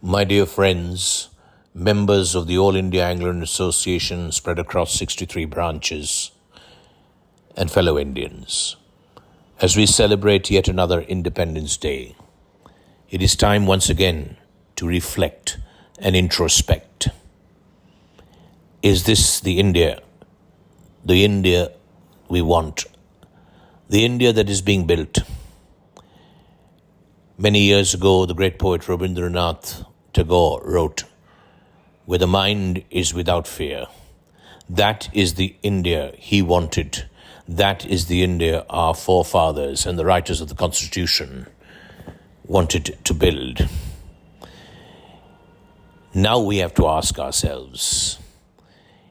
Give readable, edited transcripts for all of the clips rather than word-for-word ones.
My dear friends, members of the All India Anglo-Indian Association spread across 63 branches, and fellow Indians, as we celebrate yet another Independence Day, it is time once again to reflect and introspect. Is this the India we want, the India that is being built? Many years ago, the great poet Rabindranath Tagore wrote, "Where the mind is without fear." That is the India he wanted. That is the India our forefathers and the writers of the Constitution wanted to build. Now we have to ask ourselves,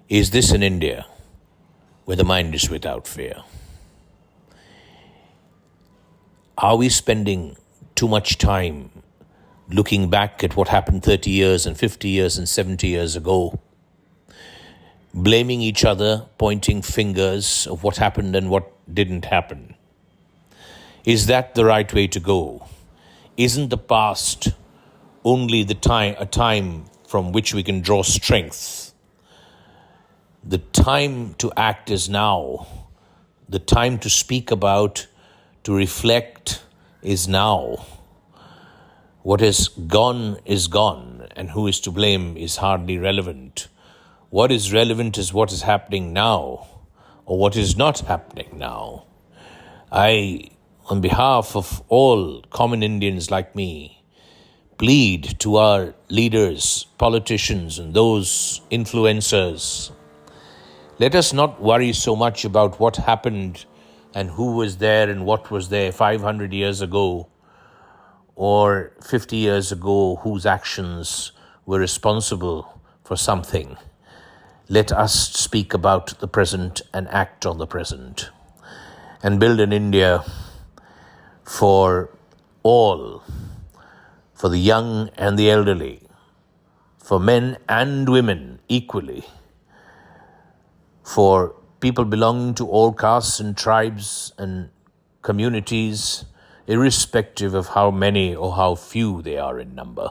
is this an India where the mind is without fear? Are we spending too much time looking back at what happened 30 years and 50 years and 70 years ago, blaming each other, pointing fingers of what happened and what didn't happen? Is that the right way to go? Isn't the past only a time from which we can draw strength? The time to act is now. The time to speak about, to reflect is now. What is gone, and who is to blame is hardly relevant. What is relevant is what is happening now, or what is not happening now. I, on behalf of all common Indians like me, plead to our leaders, politicians, and those influencers, let us not worry so much about what happened and who was there and what was there 500 years ago or 50 years ago, whose actions were responsible for something. Let us speak about the present and act on the present and build an India for all, for the young and the elderly, for men and women equally, for people belonging to all castes and tribes and communities, irrespective of how many or how few they are in number,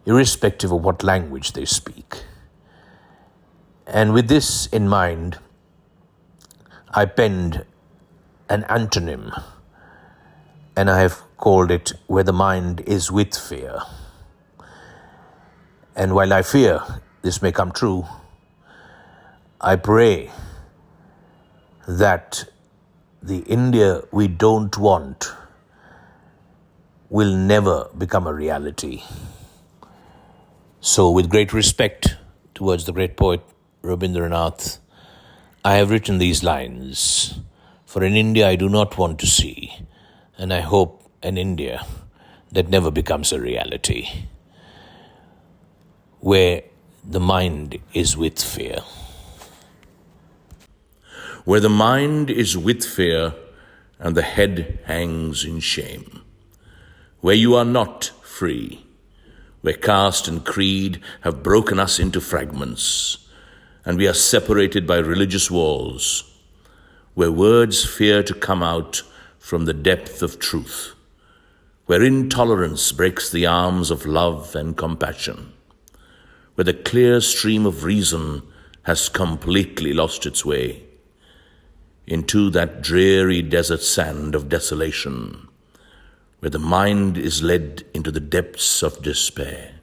irrespective of what language they speak. And with this in mind, I penned an antonym, and I have called it "Where the Mind is with Fear." And while I fear this may come true, I pray that the India we don't want will never become a reality. So with great respect towards the great poet Rabindranath, I have written these lines for an India I do not want to see, and I hope an India that never becomes a reality, where the mind is with fear. Where the mind is with fear and the head hangs in shame, where you are not free, where caste and creed have broken us into fragments, and we are separated by religious walls, where words fear to come out from the depth of truth, where intolerance breaks the arms of love and compassion, where the clear stream of reason has completely lost its way, into that dreary desert sand of desolation, where the mind is led into the depths of despair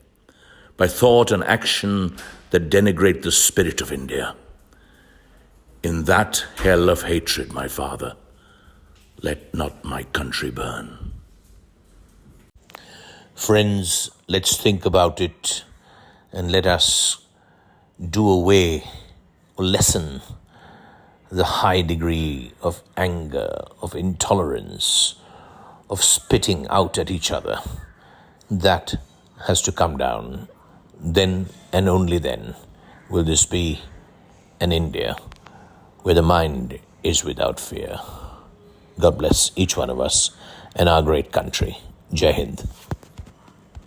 by thought and action that denigrate the spirit of India. In that hell of hatred, my father, let not my country burn. Friends, let's think about it and let us do away or lessen the high degree of anger, of intolerance, of spitting out at each other. That has to come down. Then and only then will this be an India where the mind is without fear. God bless each one of us and our great country. Jai Hind.